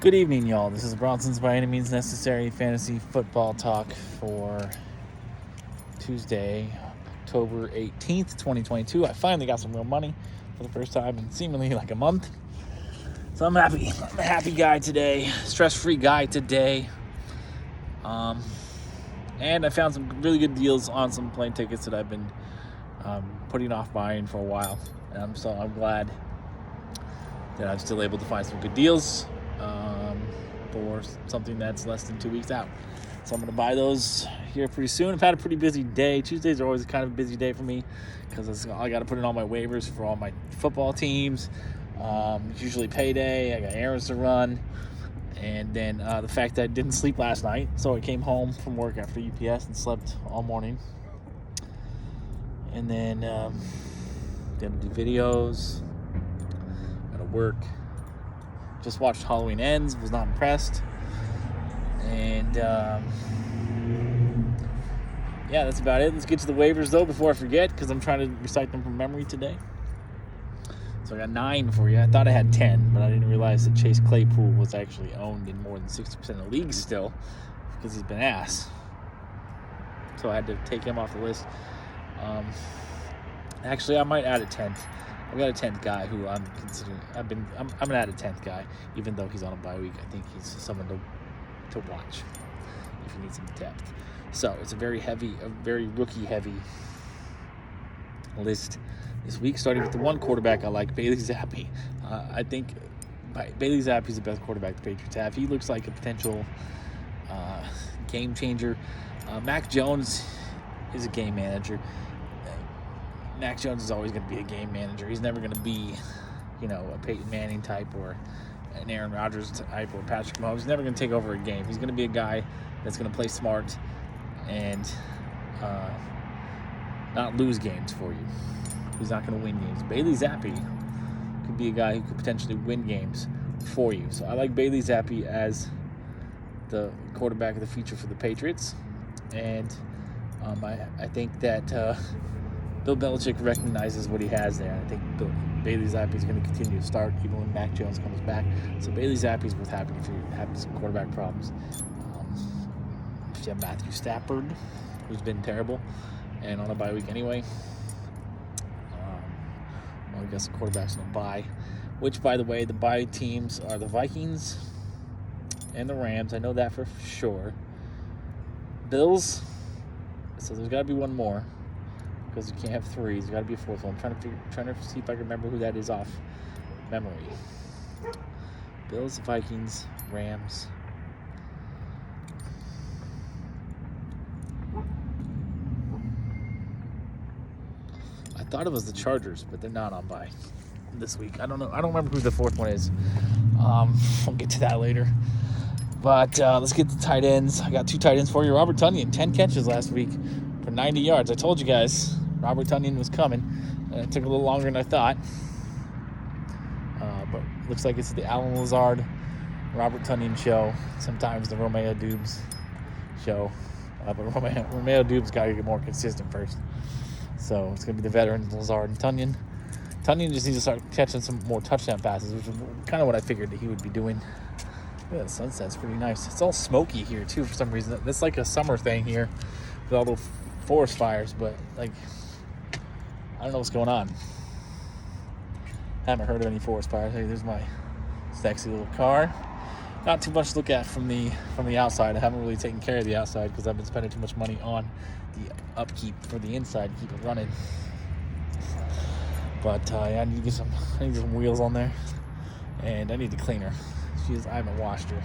Good evening, y'all. This is Bronson's By Any Means Necessary Fantasy Football Talk for Tuesday, October 18th, 2022. I finally got some real money for the first time in seemingly like a month. So I'm happy. I'm a happy guy today. Stress-free guy today. And I found some really good deals on some plane tickets that I've been putting off buying for a while. And I'm glad that I'm still able to find some good deals for something that's less than 2 weeks out. So I'm going to buy those here pretty soon. I've had a pretty busy day. Tuesdays are always kind of a busy day for me because I got to put in all my waivers for all my football teams. It's usually payday. I got errands to run. And then the fact that I didn't sleep last night. So I came home from work after UPS and slept all morning. And then gonna do videos. Gotta work. Just watched Halloween Ends. Was not impressed. And yeah, that's about it. Let's get to the waivers though before I forget, because I'm trying to recite them from memory today. So I got 9 for you. I thought I had 10, but I didn't realize that Chase Claypool was actually owned in more than 60% of the leagues still, because he's been ass. So I had to take him off the list. Actually, I might add a 10th. I've got a 10th guy who I'm considering. I'm gonna add a 10th guy, even though he's on a bye week. I think he's someone to watch if you need some depth. So it's a very rookie heavy list this week, starting with the one quarterback I like, Bailey Zappi. I think Bailey Zappi is the best quarterback the Patriots have. He looks like a potential game changer. Mac Jones is a game manager. Mac Jones is always going to be a game manager. He's never going to be, a Peyton Manning type or an Aaron Rodgers type or Patrick Mahomes. He's never going to take over a game. He's going to be a guy that's going to play smart and not lose games for you. He's not going to win games. Bailey Zappi could be a guy who could potentially win games for you. So I like Bailey Zappi as the quarterback of the future for the Patriots. And I think that Bill Belichick recognizes what he has there. I think Bailey Zappi is going to continue to start even when Mac Jones comes back. So Bailey Zappi is worth having if you're having some quarterback problems. If you have Matthew Stafford, who's been terrible, and on a bye week anyway. I guess the quarterback's on a bye. Which, by the way, the bye teams are the Vikings and the Rams. I know that for sure. Bills. So there's got to be one more, because you can't have 3. There's got to be a 4th one. I'm trying to see if I can remember who that is off memory. Bills, Vikings, Rams. I thought it was the Chargers, but they're not on bye this week. I don't know. I don't remember who the 4th one is. We'll get to that later. But let's get to tight ends. I got 2 tight ends for you. Robert Tonyan, 10 catches last week for 90 yards. I told you guys Robert Tonyan was coming, and it took a little longer than I thought. But looks like it's the Alan Lazard, Robert Tonyan show. Sometimes the Romeo Dubes show. But Romeo Dubes got to get more consistent first. So it's going to be the veterans, Lazard and Tonyan. Tonyan just needs to start catching some more touchdown passes, which is kind of what I figured that he would be doing. Yeah, the sunset's pretty nice. It's all smoky here, too, for some reason. It's like a summer thing here with all the forest fires, but, I don't know what's going on. Haven't heard of any forest fires. Hey, there's my sexy little car. Not too much to look at from the outside. I haven't really taken care of the outside because I've been spending too much money on the upkeep for the inside to keep it running. But yeah, I need to get some wheels on there, and I need to clean her. I haven't washed her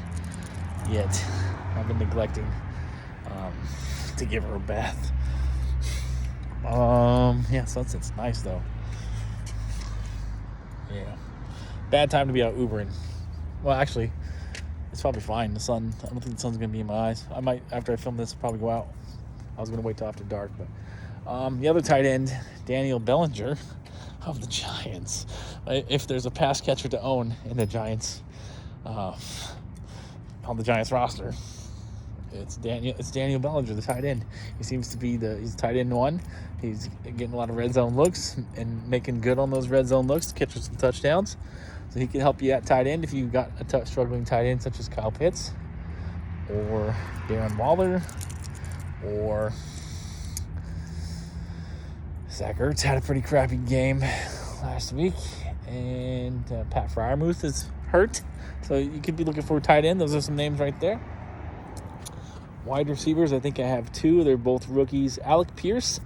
yet. I've been neglecting to give her a bath. Yeah, sunset's nice though. Yeah, bad time to be out Ubering. Well, actually, it's probably fine. The sun, I don't think the sun's gonna be in my eyes. I might, after I film this, probably go out. I was gonna wait till after dark, but the other tight end, Daniel Bellinger of the Giants. If there's a pass catcher to own in the Giants, on the Giants roster, it's Daniel Bellinger, the tight end. He seems to be he's tight end 1. He's getting a lot of red zone looks and making good on those red zone looks to catch some touchdowns. So he can help you at tight end if you've got a struggling tight end such as Kyle Pitts or Darren Waller or Zach Ertz had a pretty crappy game last week, and Pat Freiermuth is hurt. So you could be looking for a tight end. Those are some names right there. Wide receivers, I think I have two. They're both rookies. Alec Pierce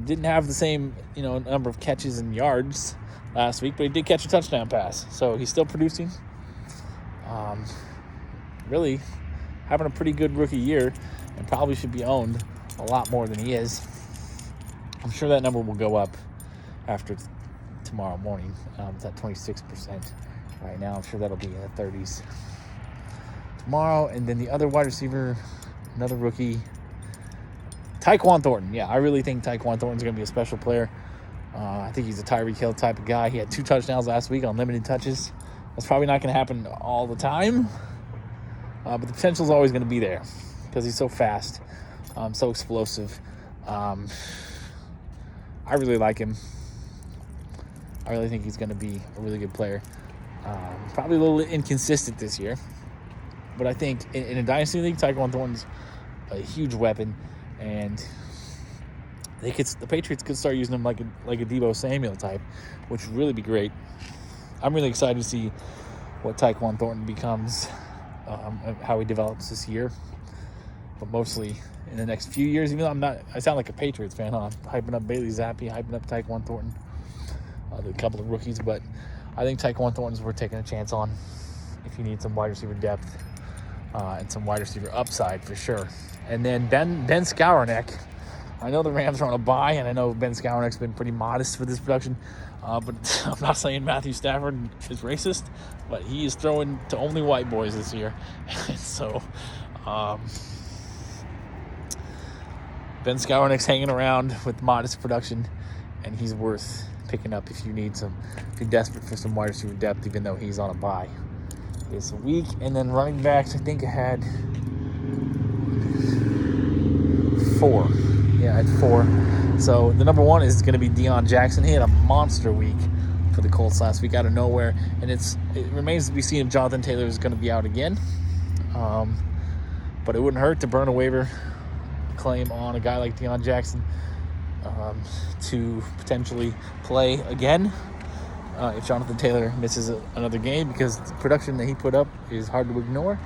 didn't have the same number of catches and yards last week, but he did catch a touchdown pass. So he's still producing. Really having a pretty good rookie year and probably should be owned a lot more than he is. I'm sure that number will go up after tomorrow morning. It's at 26% right now. I'm sure that'll be in the 30s tomorrow. And then the other wide receiver, another rookie, Tyquan Thornton. Yeah, I really think Tyquan Thornton's going to be a special player. I think he's a Tyreek Hill type of guy. He had 2 touchdowns last week on limited touches. That's probably not going to happen all the time. But the potential is always going to be there because he's so fast, so explosive. I really like him. I really think he's going to be a really good player. Probably a little inconsistent this year. But I think in a dynasty league, Tyquan Thornton's a huge weapon. And the Patriots could start using him like a Deebo Samuel type, which would really be great. I'm really excited to see what Tyquan Thornton becomes, how he develops this year. But mostly in the next few years, even though I sound like a Patriots fan, huh? Hyping up Bailey Zappi, hyping up Tyquan Thornton, a couple of rookies, but I think Tyquan Thornton's worth taking a chance on if you need some wide receiver depth and some wide receiver upside for sure. And then Ben Skowronek. I know the Rams are on a bye, and I know Ben Skowronek's been pretty modest with his production, but I'm not saying Matthew Stafford is racist, but he is throwing to only white boys this year. And so Ben Skowronek's hanging around with modest production, and he's worth picking up if you're desperate for some wide receiver depth, even though he's on a bye this week. And then running backs, I think I had 4. Yeah, I had 4. So the number 1 is going to be Deion Jackson. He had a monster week for the Colts last week out of nowhere, and it remains to be seen if Jonathan Taylor is going to be out again. But it wouldn't hurt to burn a waiver claim on a guy like Deion Jackson to potentially play again if Jonathan Taylor misses another game, because the production that he put up is hard to ignore.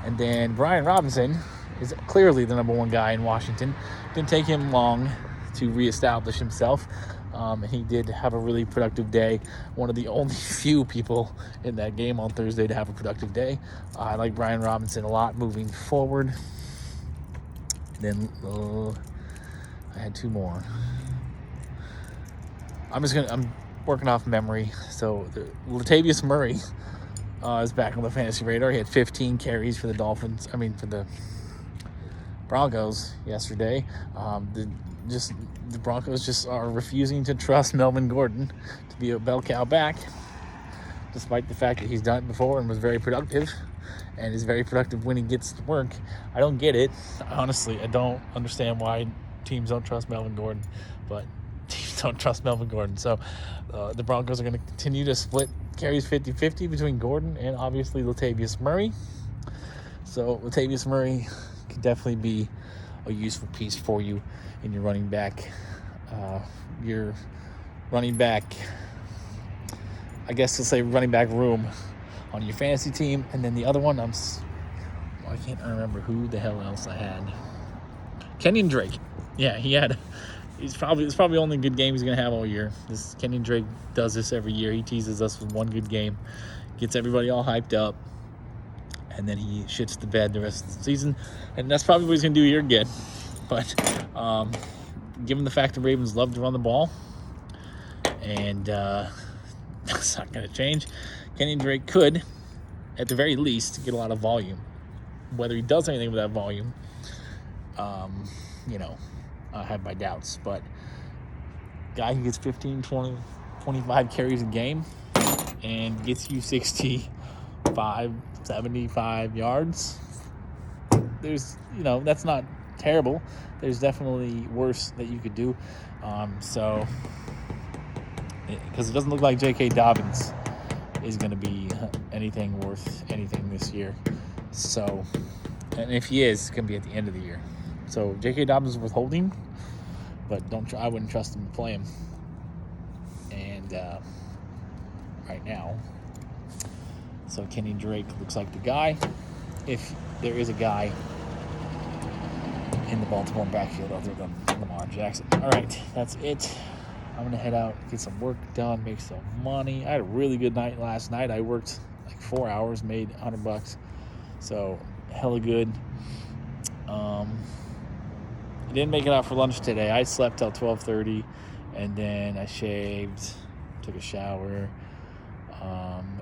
And then Brian Robinson is clearly the number 1 guy in Washington. Didn't take him long to reestablish himself. And he did have a really productive day. One of the only few people in that game on Thursday to have a productive day. I like Brian Robinson a lot moving forward. Then I had 2 more. I'm working off memory. So Latavius Murray is back on the fantasy radar. He had 15 carries for the Broncos yesterday. The Broncos just are refusing to trust Melvin Gordon to be a bell cow back, despite the fact that he's done it before and was very productive, and is very productive when he gets to work. I don't get it. Honestly, I don't understand why teams don't trust Melvin Gordon, but teams don't trust Melvin Gordon. So the Broncos are going to continue to split carries 50-50 between Gordon and obviously Latavius Murray. So Latavius Murray could definitely be a useful piece for you in your running back. I guess we'll say running back room on your fantasy team. And then the other one, I can't remember who the hell else I had. Kenyon Drake. Yeah, it's probably the only good game he's going to have all year. Kenyon Drake does this every year. He teases us with one good game, gets everybody all hyped up, and then he shits the bed the rest of the season. And that's probably what he's going to do here again. But given the fact the Ravens love to run the ball, and that's not going to change, Kenyon Drake could, at the very least, get a lot of volume. Whether he does anything with that volume, I have my doubts. But guy who gets 15, 20, 25 carries a game and gets you 65, 75 yards, there's, that's not terrible. There's definitely worse that you could do. Because it doesn't look like J.K. Dobbins is going to be anything worth anything this year. So, and if he is, it's going to be at the end of the year. So J.K. Dobbins is worth holding, but I wouldn't trust him to play him. And right now, so Kenny Drake looks like the guy. If there is a guy in the Baltimore backfield other than Lamar Jackson. All right, that's it. I'm going to head out, get some work done, make some money. I had a really good night last night. I worked like 4 hours, made $100. So, hella good. I didn't make it out for lunch today. I slept till 12:30, and then I shaved, took a shower,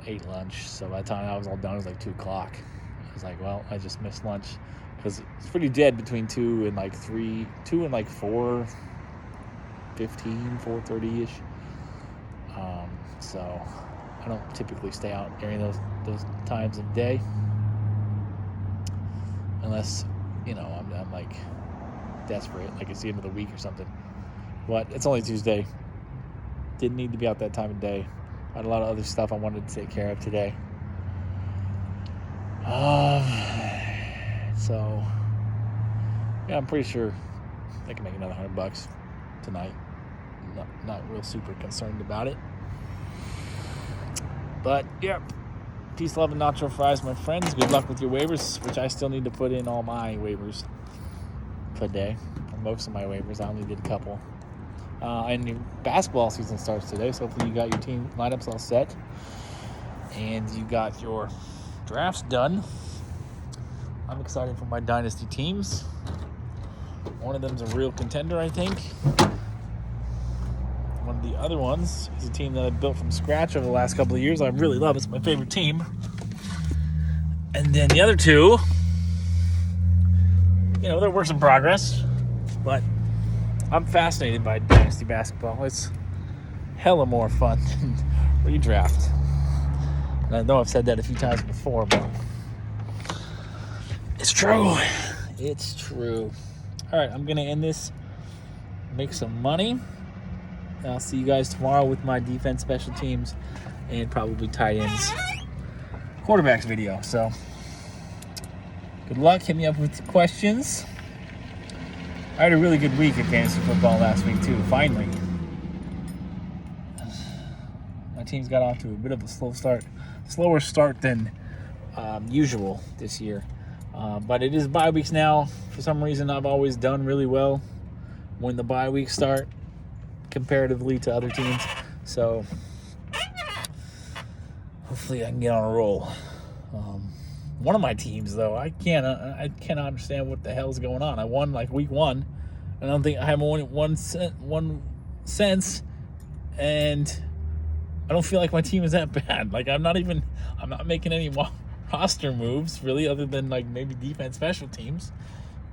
ate lunch. So by the time I was all done, it was like 2 o'clock. I was like, well, I just missed lunch because it's pretty dead between 2 and like 3, 2 and like 4:15, 4:30-ish. So I don't typically stay out during those times of day unless, I'm like desperate, like it's the end of the week or something. But it's only Tuesday. Didn't need to be out that time of day. I had a lot of other stuff I wanted to take care of today. So yeah, I'm pretty sure I can make another $100 tonight. Not real super concerned about it. But yeah, peace, love, and nacho fries, my friends. Good luck with your waivers, which I still need to put in all my waivers today. Most of my waivers, I only did a couple. And your basketball season starts today, so hopefully you got your team lineups all set and you got your drafts done. I'm excited for my dynasty teams. One of them's a real contender, I think. One of the other ones is a team that I built from scratch over the last couple of years. I really love it. It's my favorite team. And then the other two, they're works in progress. But I'm fascinated by dynasty basketball. It's hella more fun than redraft. And I know I've said that a few times before, but it's true. It's true. All right, I'm going to end this, make some money. I'll see you guys tomorrow with my defense, special teams, and probably tight ends, quarterbacks video. So good luck. Hit me up with questions. I had a really good week at fantasy football last week, too, finally. My team's got off to a bit of a slower start than usual this year. But it is bye weeks now. For some reason, I've always done really well when the bye weeks start comparatively to other teams. So hopefully I can get on a roll. One of my teams, though, I cannot understand what the hell is going on. I won like week 1. I don't think I haven't won one since, and I don't feel like my team is that bad. Like I'm not making any roster moves really, other than like maybe defense, special teams.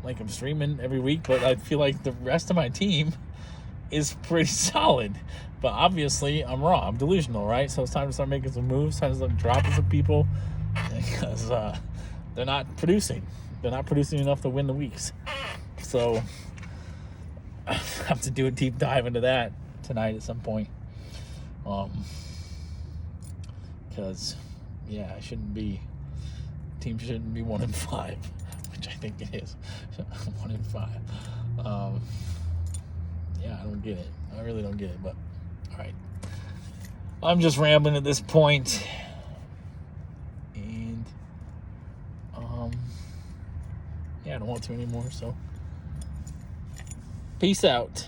Like I'm streaming every week, but I feel like the rest of my team is pretty solid. But obviously I'm wrong. I'm delusional, right? So it's time to start making some moves. Time to start dropping some people because they're not producing. They're not producing enough to win the weeks. So I have to do a deep dive into that tonight at some point. Because team shouldn't be 1-5, which I think it is. 1-5. Yeah, I don't get it. I really don't get it, but all right. I'm just rambling at this point. And I don't want to anymore, so peace out.